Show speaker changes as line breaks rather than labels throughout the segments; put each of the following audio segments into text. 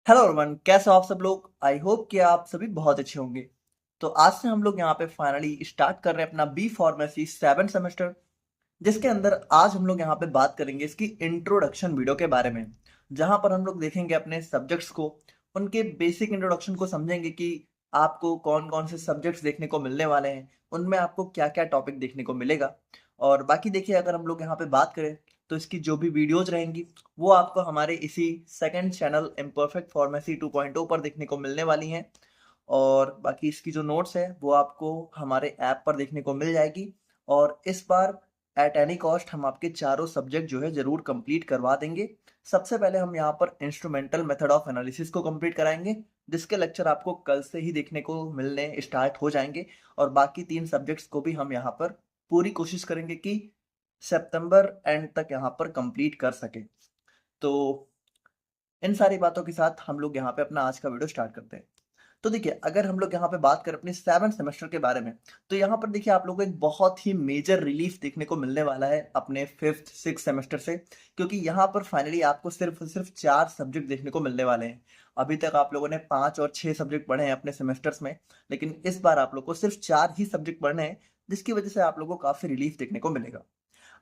Hello everyone, कैसे हो आप सब लोग। आई होप कि आप सभी बहुत अच्छे होंगे। तो आज से हम लोग यहाँ पे फाइनली स्टार्ट कर रहे हैं अपना बी फार्मेसी 7 सेमेस्टर, जिसके अंदर आज हम लोग यहाँ पे बात करेंगे इसकी इंट्रोडक्शन वीडियो के बारे में, जहाँ पर हम लोग देखेंगे अपने सब्जेक्ट्स को, उनके बेसिक इंट्रोडक्शन को समझेंगे कि आपको कौन कौन से सब्जेक्ट्स देखने को मिलने वाले हैं, उनमें आपको क्या क्या टॉपिक देखने को मिलेगा। और बाकी देखिए, अगर हम लोग यहाँ पे बात करें तो इसकी जो भी वीडियोज रहेंगी वो आपको हमारे इसी सेकंड चैनल इम्परफेक्ट फार्मेसी 2.0 पर देखने को मिलने वाली हैं। और बाकी इसकी जो नोट्स है वो आपको हमारे ऐप पर देखने को मिल जाएगी। और इस बार एट एनी कॉस्ट हम आपके चारों सब्जेक्ट जो है जरूर कंप्लीट करवा देंगे। सबसे पहले हम यहाँ पर इंस्ट्रूमेंटल मेथड ऑफ एनालिसिस को कंप्लीट कराएंगे, जिसके लेक्चर आपको कल से ही देखने को मिलने स्टार्ट हो जाएंगे। और बाकी 3 सब्जेक्ट्स को भी हम यहाँ पर पूरी कोशिश करेंगे कि सितंबर एंड तक यहाँ पर कंप्लीट कर सके। तो इन सारी बातों के साथ हम लोग यहाँ पे अपना आज का वीडियो स्टार्ट करते हैं। तो देखिए, अगर हम लोग यहाँ पे बात करें अपने 7 सेमेस्टर के बारे में, तो यहाँ पर देखिए आप लोगों को एक बहुत ही मेजर रिलीफ देखने को मिलने वाला है अपने 5th 6 सेमेस्टर से, क्योंकि यहाँ पर फाइनली आपको सिर्फ सिर्फ 4 सब्जेक्ट देखने को मिलने वाले हैं। अभी तक आप लोगों ने 5 और 6 सब्जेक्ट पढ़े हैं अपने सेमेस्टर्स में, लेकिन इस बार आप लोग को सिर्फ 4 ही सब्जेक्ट पढ़ने हैं, जिसकी वजह से आप लोगों को काफी रिलीफ देखने को मिलेगा।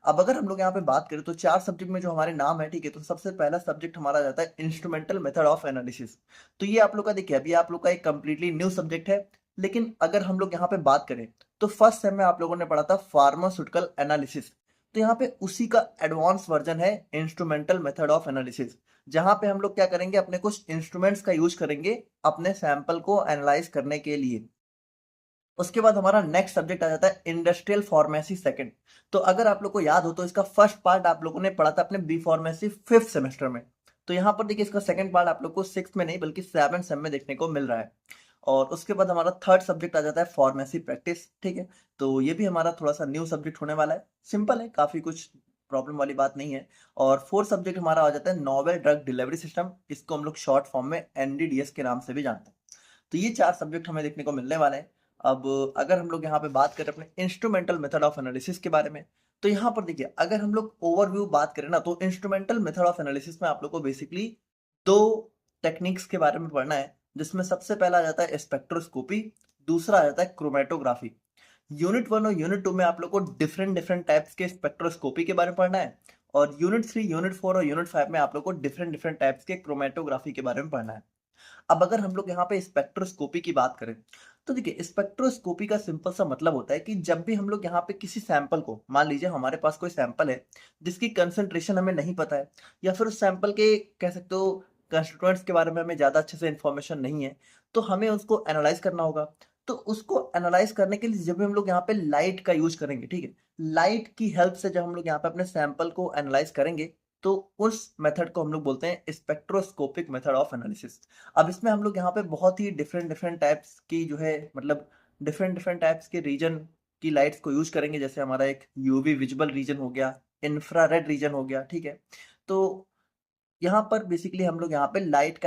अब अगर हम लोग यहाँ पे बात करें तो 4 सब्जेक्ट में जो हमारे नाम है, ठीक है, तो सबसे पहला सब्जेक्ट हमारा जाता है इंस्ट्रूमेंटल मेथड ऑफ एनालिसिस। तो ये आप लोग का देखिए, अभी आप लोग का एक कंप्लीटली न्यू सब्जेक्ट है। लेकिन अगर हम लोग यहाँ पे बात करें तो फर्स्ट सेम में आप लोगों ने पढ़ा था फार्मास्यूटिकल एनालिसिस। तो यहाँ पे उसी का एडवांस वर्जन है इंस्ट्रूमेंटल मेथड ऑफ एनालिसिस, जहां पे हम लोग क्या करेंगे, अपने कुछ इंस्ट्रूमेंट्स का यूज करेंगे अपने सैंपल को एनालाइज करने के लिए। उसके बाद हमारा नेक्स्ट सब्जेक्ट आ जाता है इंडस्ट्रियल फार्मेसी सेकंड। तो अगर आप लोग को याद हो तो इसका फर्स्ट पार्ट आप लोगों ने पढ़ा था अपने बी फार्मेसी 5th सेमेस्टर में। तो यहाँ पर देखिए, इसका सेकंड पार्ट आप लोग को 6th में नहीं बल्कि 7th सेम में देखने को मिल रहा है। और उसके बाद हमारा थर्ड सब्जेक्ट आ जाता है फार्मेसी प्रैक्टिस, ठीक है। तो ये भी हमारा थोड़ा सा न्यू सब्जेक्ट होने वाला है, सिंपल है, काफी कुछ प्रॉब्लम वाली बात नहीं है। और फोर्थ सब्जेक्ट हमारा आ जाता है नोवेल ड्रग डिलीवरी सिस्टम, इसको हम लोग शॉर्ट फॉर्म में एनडीडीएस के नाम से भी जानते हैं। तो ये 4 सब्जेक्ट हमें देखने को मिलने वाले हैं। अब अगर हम लोग यहाँ पे बात करें अपने इंस्ट्रूमेंटल मेथड ऑफ एनालिसिस के बारे में, तो यहाँ पर देखिए, अगर हम लोग ओवरव्यू बात करें ना, तो इंस्ट्रूमेंटल मेथड ऑफ एनालिसिस में आप लोग को बेसिकली 2 टेक्निक्स के बारे में पढ़ना है, जिसमें सबसे पहला आ जाता है स्पेक्ट्रोस्कोपी, दूसरा आ जाता है क्रोमेटोग्राफी। यूनिट 1 और यूनिट 2 में आप लोग को डिफरेंट डिफरेंट टाइप्स के स्पेक्ट्रोस्कोपी के बारे में पढ़ना है। और यूनिट 3, यूनिट 4 और यूनिट 5 में आप लोग को डिफरेंट डिफरेंट टाइप्स के क्रोमेटोग्राफी के बारे में पढ़ना है। अब अगर हम लोग यहाँ पे स्पेक्ट्रोस्कोपी की बात करें, तो देखिए, स्पेक्ट्रोस्कोपी का सिंपल सा मतलब होता है कि जब भी हम लोग यहाँ पे किसी सैंपल को, मान लीजिए हमारे पास कोई सैंपल है जिसकी कंसंट्रेशन हमें नहीं पता है, या फिर उस सैंपल के कह सकते हो कंस्टिट्यूएंट्स के बारे में हमें ज्यादा अच्छे से इंफॉर्मेशन नहीं है, तो हमें उसको एनालाइज करना होगा। तो उसको एनालाइज करने के लिए जब भी हम लोग यहाँ पे लाइट का यूज करेंगे, ठीक है, लाइट की हेल्प से जब हम लोग यहाँ पे अपने सैंपल को एनालाइज करेंगे, तो उस मेथड को हम लोग बोलते हैं स्पेक्ट्रोस्कोपिक मेथड ऑफ एनालिसिस। अब इसमें हम लोग यहाँ पे बहुत ही डिफरेंट डिफरेंट टाइप्स की जो है, मतलब डिफरेंट डिफरेंट टाइप्स के रीजन की लाइट्स को यूज करेंगे। जैसे हमारा एक यूवी विजिबल रीजन हो गया, इंफ्रारेड रीजन हो गया, ठीक है। तो यहाँ पर बेसिकली हम लोग यहाँ पे लाइट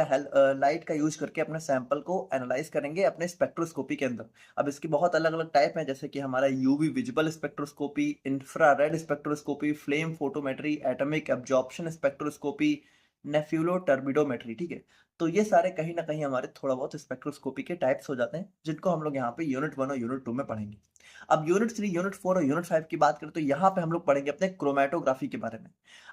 का यूज करके अपने सैंपल को एनालाइज करेंगे अपने स्पेक्ट्रोस्कोपी के अंदर। अब इसकी बहुत अलग अलग टाइप हैं, जैसे कि हमारा UV visible spectroscopy, infrared spectroscopy, flame photometry, atomic absorption spectroscopy, nephelo turbidometry, ठीक है। तो ये सारे कहीं ना कहीं हमारे थोड़ा बहुत स्पेक्ट्रोस्कोपी के टाइप्स हो जाते हैं, जिनको हम लोग यहाँ पे यूनिट 1 और यूनिट 2 में पढ़ेंगे। अब यूनिट 3, यूनिट 4 और यूनिट 5 की बात करें तो यहाँ पे हम लोग पढ़ेंगे अपने क्रोमेटोग्राफी के बारे में।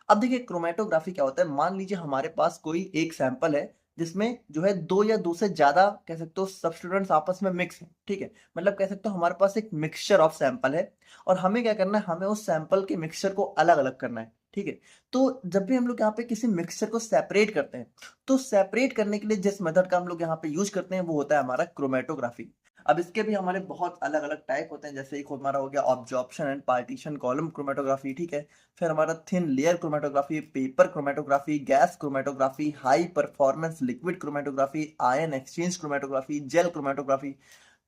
अब देखिए, क्रोमेटोग्राफी क्या होता है, मान लीजिए हमारे पास कोई एक सैंपल है जिसमें जो है 2 या 2 से ज्यादा कह सकते हो सब्स्टिट्यूएंट्स आपस में मिक्स है, ठीक है। मतलब कह सकते हो हमारे पास एक मिक्सचर ऑफ सैंपल है, और हमें क्या करना है, हमें उस सैंपल के मिक्सचर को अलग अलग करना है, ठीक है। तो जब भी हम लोग यहाँ पे किसी मिक्सचर को सेपरेट करते हैं, तो सेपरेट करने के लिए जिस मेथड का हम लोग यहाँ पे यूज करते हैं वो होता है हमारा क्रोमेटोग्राफी। अब इसके भी हमारे बहुत अलग अलग टाइप होते हैं, जैसे एक हमारा हो गया absorption and partition column chromatography, ठीक है। फिर हमारा thin layer chromatography, paper chromatography, gas chromatography, high performance liquid chromatography, ion exchange chromatography, jail chromatography.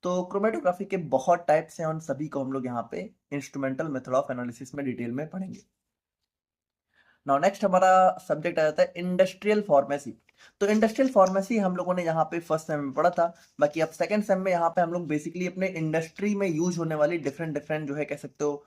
तो क्रोमेटोग्राफी के बहुत टाइप्स हैं, उन सभी को हम लोग यहाँ पे इंस्ट्रूमेंटल मेथड ऑफ एनालिसिस में डिटेल में पढ़ेंगे। नाउ नेक्स्ट हमारा सब्जेक्ट आ जाता है इंडस्ट्रियल फार्मेसी। तो इंडस्ट्रियल फार्मेसी हम लोगों ने यहाँ पे फर्स्ट सेम में पढ़ा था। बाकी अब सेकंड सेम में यहाँ पे हम लोग बेसिकली अपने इंडस्ट्री में यूज होने वाली डिफरेंट डिफरेंट जो है कह सकते हो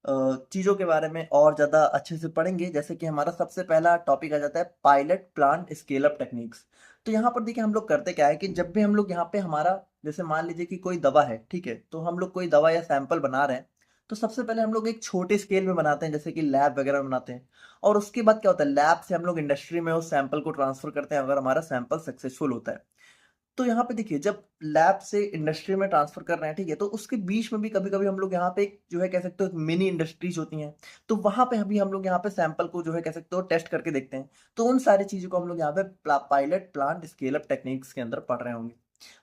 चीजों के बारे में और ज्यादा अच्छे से पढ़ेंगे। जैसे कि हमारा सबसे पहला टॉपिक आ जाता है pilot plant scale up techniques. तो यहाँ पर देखिए हम लोग करते क्या है कि जब भी हम लोग यहाँ पे हमारा जैसे मान लीजिए कि कोई दवा है, ठीक है? तो हम लोग कोई दवा या सैंपल बना रहे हैं, तो सबसे पहले हम लोग एक छोटे स्केल में बनाते हैं जैसे कि लैब वगैरह में बनाते हैं और उसके बाद क्या होता है लैब से हम लोग इंडस्ट्री में उस सैंपल को ट्रांसफ़र करते हैं अगर हमारा सैंपल सक्सेसफुल होता है। तो यहाँ पे देखिए जब लैब से इंडस्ट्री में ट्रांसफर कर रहे हैं, ठीक है? तो उसके बीच में भी कभी-कभी हम लोग यहाँ पे एक जो है कह सकते हो एक मिनी इंडस्ट्रीज़ होती हैं। तो वहाँ पे अभी हम लोग यहाँ पे सैंपल को जो है कह सकते हो टेस्ट करके देखते हैं। तो उन सारी चीज़ों को हम लोग यहाँ पे pilot plant scale up techniques के अंदर पढ़ रहे होंगे।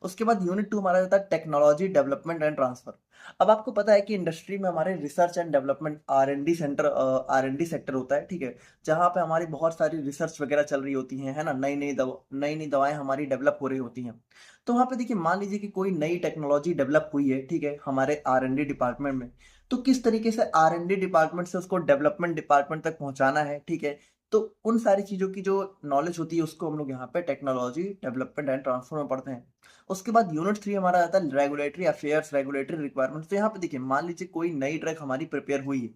उसके बाद यूनिट 2 हमारा रहता है टेक्नोलॉजी डेवलपमेंट एंड ट्रांसफर। अब आपको पता है कि इंडस्ट्री में हमारे रिसर्च एंड डेवलपमेंट आर&डी सेक्टर होता है, ठीक है? जहाँ पे हमारी बहुत सारी रिसर्च वगैरह चल रही होती हैं, है ना? नई-नई दवाएँ हमारी डेवलप हो रही होती हैं। तो वहाँ पे देखिए मान लीजिए कि कोई नई टेक्नोलॉजी डेवलप हुई है, ठीक है, हमारे आर&डी डिपार्टमेंट में, तो किस तरीके से आर&डी डिपार्टमेंट से उसको डेवलपमेंट डिपार्टमेंट तक पहुँचाना है, ठीक है? तो उन सारी चीज़ों की जो नॉलेज होती है उसको हम लोग यहाँ पे टेक्नोलॉजी डेवलपमेंट एंड ट्रांसफर में पढ़ते हैं। उसके बाद यूनिट 3 हमारा आता है रेगुलेटरी अफेयर्स, रेगुलेटरी रिक्वायरमेंट्स। तो यहाँ पे देखिए मान लीजिए कोई नई ड्रग हमारी प्रिपेयर हुई है,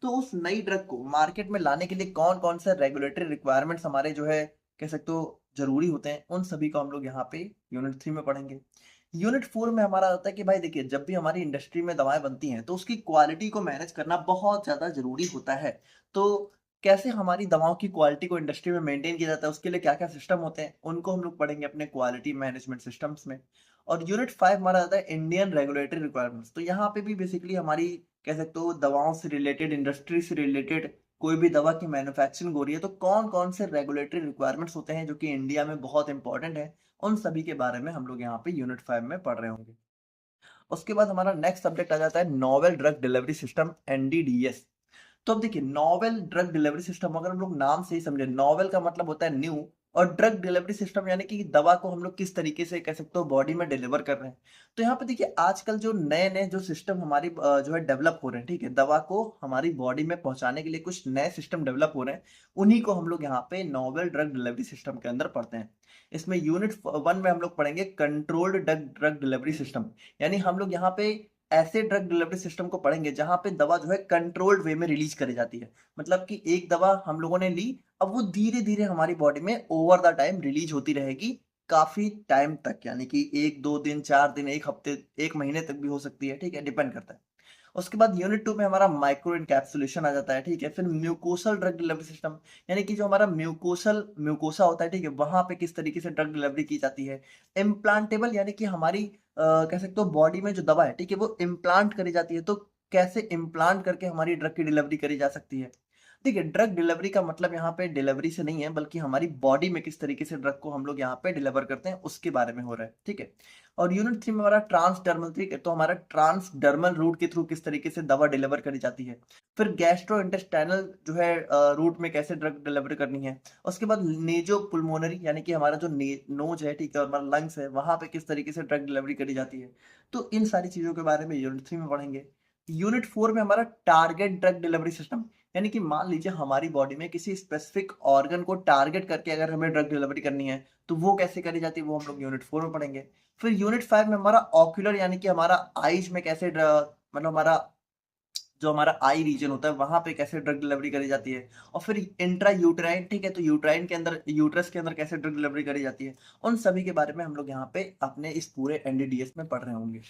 तो उस नई ड्रग को मार्केट में लाने के लिए कौन-कौन से रेगुलेटरी रिक्वायरमेंट्स हमारे जो है कह सकते हो ज़रूरी होते हैं, उन सभी को हम लोग यहाँ पे यूनिट 3 में पढ़ेंगे। यूनिट 4 में हमारा आता है कि भाई देखिए जब भी हमारी इंडस्ट्री में दवाएँ बनती हैं, तो उसकी क्वालिटी को मैनेज करना बहुत ज़्यादा ज़रूरी होता है। तो कैसे हमारी दवाओं की क्वालिटी को इंडस्ट्री में मेंटेन किया जाता है, उसके लिए क्या-क्या सिस्टम होते हैं, उनको हम लोग पढ़ेंगे अपने क्वालिटी मैनेजमेंट सिस्टम्स में। और यूनिट 5 हमारा आता है इंडियन रेगुलेटरी रिक्वायरमेंट्स। तो यहाँ पे भी बेसिकली हमारी कह सकते हो दवाओं से रिलेटेड, इंडस्ट्री से रिलेटेड कोई भी दवा की मैन्युफैक्चरिंग हो रही है, तो कौन-कौन से रेगुलेटरी रिक्वायरमेंट्स होते हैं जो कि इंडिया में बहुत इंपॉर्टेंट है, उन सभी के बारे में हम लोग यहाँ पे यूनिट 5 में पढ़ रहे होंगे। उसके बाद हमारा नेक्स्ट सब्जेक्ट आ जाता है novel drug delivery system NDDS. तो अब देखिए नॉवेल ड्रग डिलीवरी सिस्टम अगर हम लोग नाम से ही समझे, नॉवेल का मतलब होता है न्यू और ड्रग डिलीवरी सिस्टम यानी कि दवा को हम लोग किस तरीके से कह सकते हो बॉडी में डिलीवर कर रहे हैं। तो यहाँ पे देखिए आजकल जो नए नए जो सिस्टम हमारी जो है डेवलप हो रहे हैं, ठीक है, दवा को हमारी बॉडी में पहुंचाने के लिए कुछ नए सिस्टम डेवलप हो रहे हैं, उन्हीं को हम लोग यहाँ पे नॉवेल ड्रग डिलीवरी सिस्टम के अंदर पढ़ते हैं। इसमें यूनिट 1 में हम लोग पढ़ेंगे controlled drug drug delivery system. यानी हम लोग यहाँ पे ऐसे ड्रग डिलीवरी सिस्टम को पढ़ेंगे जहाँ पे दवा जो है कंट्रोल्ड वे में रिलीज करी जाती है। मतलब कि एक दवा हम लोगों ने ली, अब वो धीरे-धीरे हमारी बॉडी में ओवर द टाइम रिलीज होती रहेगी, काफ़ी टाइम तक यानी कि 1-2 दिन, 4 दिन, 1 हफ्ते, 1 महीने तक भी हो सकती है, ठीक है? डिपेंड करता है। उसके बाद यूनिट 2 में हमारा माइक्रो एनकैप्सुलेशन आ जाता है, ठीक है? फिर म्यूकोसल ड्रग डिलीवरी सिस्टम यानी कि जो हमारा म्यूकोसा होता है, ठीक है? वहाँ पे किस तरीके से ड्रग डिलीवरी की जाती है। इम्प्लांटेबल यानी कि हमारी कह सकते हो बॉडी में जो दवा है, ठीक है? वो इम्प्लांट करी जाती है, तो कैसे इम्प्लांट करके हमारी ड्रग की डिलीवरी करी जा सकती है। देखिए, ड्रग डिलीवरी का मतलब यहाँ पे डिलीवरी से नहीं है, बल्कि हमारी बॉडी में किस तरीके से ड्रग को हम लोग यहाँ पे डिलीवर करते हैं, उसके बारे में हो रहा है, ठीक है? और यूनिट 3 में हमारा ट्रांसडर्मल, ठीक है? तो हमारा ट्रांसडर्मल रूट के थ्रू किस तरीके से दवा डिलीवर करी जाती है। फिर गैस्ट्रोइंटेस्टाइनल जो है रूट में कैसे ड्रग डिलीवर करनी है। उसके बाद नेज़ोपुल्मोनरी यानी कि हमारा जो नोज है, ठीक है? और हमारा लंग्स है, वहाँ पे किस तरीके से ड्रग डिलीवरी करी जाती है। तो इन सारी चीज़ों के बारे में यूनिट 3 में पढ़ेंगे। यूनिट 4 में हमारा टारगेट ड्रग डिलीवरी सिस्टम यानी कि मान लीजिए हमारी बॉडी में किसी स्पेसिफिक ऑर्गन को टारगेट करके अगर हमें ड्रग डिलीवरी करनी है, तो वो कैसे करी जाती है, वो हम लोग यूनिट 4 में पढ़ेंगे। फिर यूनिट 5 में हमारा ऑक्यूलर यानी कि हमारा आईज में कैसे मतलब हमारा जो हमारा आई रीजन होता है वहां पे कैसे ड्रग डिलीवरी करी जाती है। और फिर इंट्रा यूट्राइन, ठीक है, तो यूट्राइन के अंदर यूट्रस के अंदर कैसे ड्रग डिलीवरी करी जाती है, उन सभी के बारे में हम लोग यहाँ पे अपने इस पूरे एनडीडीएस में पढ़ रहे होंगे।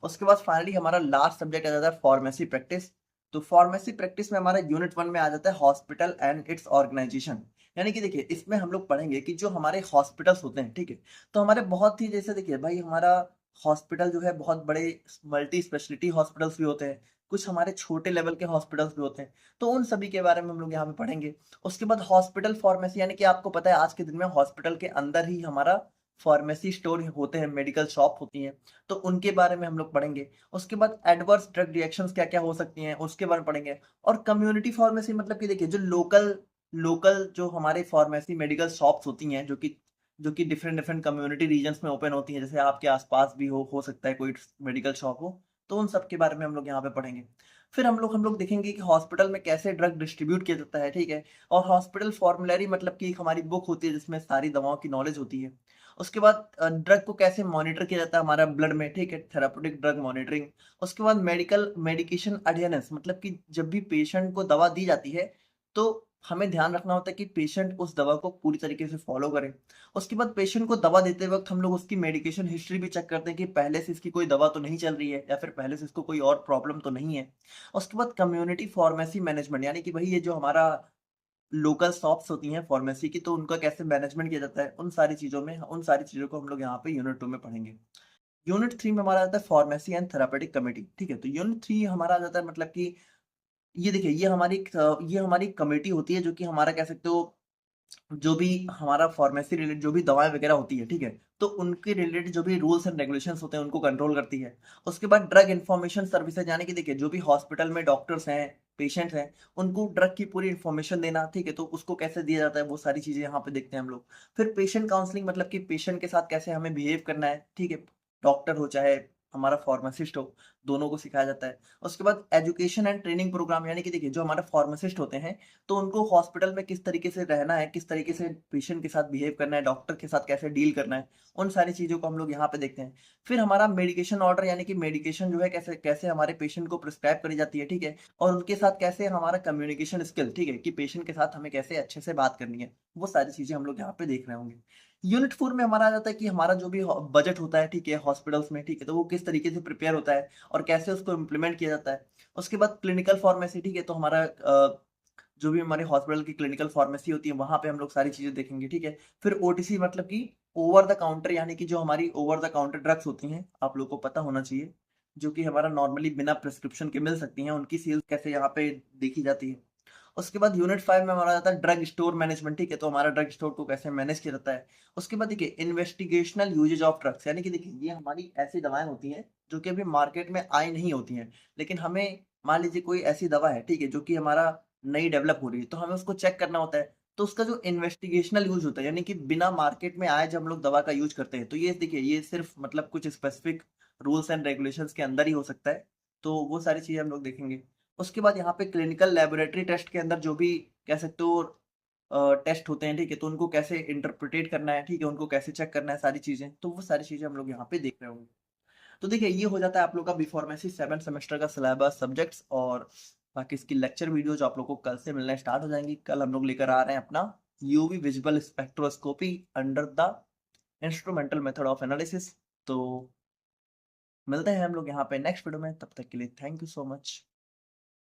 उसके बाद फाइनली हमारा लास्ट सब्जेक्ट आ जाता है फार्मेसी प्रैक्टिस। तो फार्मेसी प्रैक्टिस में हमारा यूनिट 1 में आ जाता है हॉस्पिटल एंड इट्स ऑर्गेनाइजेशन। यानी कि देखिए इसमें हम लोग पढ़ेंगे कि जो हमारे हॉस्पिटल्स होते हैं, ठीक है, तो हमारे बहुत ही जैसे देखिए भाई हमारा हॉस्पिटल जो है बहुत बड़े मल्टी स्पेशलिटी हॉस्पिटल्स भी होते हैं, कुछ हमारे छोटे लेवल के हॉस्पिटल्स भी होते हैं, तो उन सभी के बारे में हम लोग यहाँ पे पढ़ेंगे। उसके बाद हॉस्पिटल फार्मेसी यानी कि आपको पता है आज के दिन में हॉस्पिटल के अंदर ही हमारा फार्मेसी स्टोर होते हैं, मेडिकल शॉप होती हैं, तो उनके बारे में हम लोग पढ़ेंगे। उसके बाद एडवर्स ड्रग रिएक्शंस क्या-क्या हो सकती हैं, उसके बारे में पढ़ेंगे। और कम्युनिटी फार्मेसी मतलब कि देखिए जो लोकल लोकल जो हमारे फार्मेसी मेडिकल शॉप्स होती हैं, जो कि डिफरेंट डिफरेंट कम्युनिटी रीजन्स में ओपन होती हैं, जैसे आपके आस-पास भी हो सकता है कोई मेडिकल शॉप हो, तो उन सब के बारे में हम लोग यहाँ पे पढ़ेंगे। फिर हम लोग देखेंगे कि हॉस्पिटल में कैसे ड्रग डिस्ट्रीब्यूट किया जाता है, ठीक है? और हॉस्पिटल फॉर्मूलरी मतलब कि एक हमारी बुक होती है जिसमें सारी दवाओं की नॉलेज होती है। उसके बाद ड्रग को कैसे मॉनिटर किया जाता है हमारा ब्लड में, ठीक है, थेराप्यूटिक ड्रग मॉनिटरिंग। उसके बाद मेडिकेशन अडहेरेंस मतलब कि जब भी पेशेंट को दवा दी जाती है, तो हमें ध्यान रखना होता है कि पेशेंट उस दवा को पूरी तरीके से फॉलो करे। उसके बाद पेशेंट को दवा देते वक़्त हम लोग उसकी मेडिकेशन हिस्ट्री भी चेक करते हैं कि पहले से इसकी कोई दवा तो नहीं चल रही है या फिर पहले से इसको कोई और प्रॉब्लम तो नहीं है। उसके बाद कम्युनिटी फार्मेसी मैनेजमेंट यानी कि भई ये जो हमारा लोकल शॉप्स होती हैं फार्मेसी की, तो उनका कैसे मैनेजमेंट किया जाता है, उन सारी चीज़ों को हम लोग यहाँ पे यूनिट 2 में पढ़ेंगे। यूनिट 3 में हमारा आता है फार्मेसी एंड थेरेपेटिक कमिटी, ठीक है? तो यूनिट 3 हमारा आ जाता है मतलब कि ये देखिए ये हमारी कमिटी होती है जो कि हमारा कह सकते हो जो भी हमारा फार्मेसी रिलेटेड जो भी दवाएँ वगैरह होती है, ठीक है? तो उनके रिलेटेड जो भी रूल्स एंड रेगुलेशंस होते हैं उनको कंट्रोल करती है। उसके बाद ड्रग इन्फॉर्मेशन सर्विसेज़ यानी कि देखिए जो भी हॉस्पिटल में डॉक्टर्स हैं, पेशेंट्स हैं, उनको ड्रग की पूरी इन्फॉर्मेशन देना, ठीक है? तो उसको कैसे दिया जाता है वो सारी चीज़ें यहाँ पे देखते हैं हम लोग। फिर पेशेंट काउंसलिंग मतलब कि पेशेंट के साथ कैसे हमें बिहेव करना है, ठीक है? डॉक्टर हो चाहे हमारा फार्मासिस्ट हो, दोनों को सिखाया जाता है। उसके बाद एजुकेशन एंड ट्रेनिंग प्रोग्राम यानी कि देखिए जो हमारे फार्मासिस्ट होते हैं तो उनको हॉस्पिटल में किस तरीके से रहना है, किस तरीके से पेशेंट के साथ बिहेव करना है, डॉक्टर के साथ कैसे डील करना है, उन सारी चीज़ों को हम लोग यहाँ पे देखते हैं। फिर हमारा मेडिकेशन ऑर्डर यानी कि मेडिकेशन जो है कैसे कैसे हमारे पेशेंट को प्रिस्क्राइब करी जाती है, ठीक है? और उनके साथ कैसे हमारा कम्युनिकेशन स्किल, ठीक है? कि पेशेंट के साथ हमें कैसे अच्छे से बात करनी है, वो सारी चीज़ें हम लोग यहाँ पे देख रहे होंगे। यूनिट 4 में हमारा आ जाता है कि हमारा जो भी बजट होता है, ठीक है? हॉस्पिटल्स में, ठीक है? तो वो किस तरीके से प्रिपेयर होता है और कैसे उसको इम्प्लीमेंट किया जाता है। उसके बाद क्लिनिकल फार्मेसी, ठीक है? तो हमारा जो भी हमारे हॉस्पिटल की क्लिनिकल फार्मेसी होती है, वहाँ पे हम लोग सारी चीज़ें देखेंगे, ठीक है? फिर ओटीसी मतलब कि ओवर द काउंटर यानी कि जो हमारी ओवर द काउंटर ड्रग्स होती हैं, आप लोगों को पता होना चाहिए, जो कि हमारा नॉर्मली बिना प्रिस्क्रिप्शन के मिल सकती हैं, उनकी सेल्स कैसे यहाँ पे देखी जाती है। उसके बाद यूनिट 5 में हमारा आता है ड्रग स्टोर मैनेजमेंट, ठीक है? तो हमारा ड्रग स्टोर को कैसे मैनेज किया जाता है। उसके बाद देखिए इन्वेस्टिगेशनल यूजेज ऑफ ड्रग्स यानी कि देखिए ये हमारी ऐसी दवाएँ होती हैं, जो कि अभी मार्केट में आई नहीं होती हैं। लेकिन हमें मान लीजिए कोई ऐसी दवा है, ठीक है? जो कि हमारा नई डेवलप हो रही है, तो हमें उसको चेक करना होता है। तो उसका जो इन्वेस्टिगेशनल यूज़ होता है, यानी कि बिना मार्केट में आए जब हम लोग दवा का यूज़ करते हैं, तो ये देखिए ये सिर्फ़ मतलब कुछ स्पेसिफिक रूल्स एंड रेगुलेशंस के अंदर ही हो सकता है। तो वो सारी चीज़ें हम लोग देखेंगे। उसके बाद यहाँ पे क्लिनिकल लैबोरेटरी टेस्ट के अंदर जो भी कह सकते हो टेस्ट होते हैं, ठीक है? तो उनको कैसे इंटरप्रिटेट करना है, ठीक है? उनको कैसे चेक करना है सारी चीज़ें, तो वो सारी चीज़ें हम लोग यहाँ पे देख रहे होंगे। तो देखिए ये हो जाता है आप लोग का बी फार्मेसी 7 सेमेस्टर का सिलेबस, सब्जेक्ट्स और बाकी इसकी लेक्चर वीडियो जो आप लोग को कल से मिलना स्टार्ट हो जाएँगी। कल हम लोग लेकर आ रहे हैं अपना UV visible spectroscopy under the instrumental method of analysis. तो मिलते हैं हम लोग यहाँ पे नेक्स्ट वीडियो में, तब तक के लिए थैंक यू सो मच।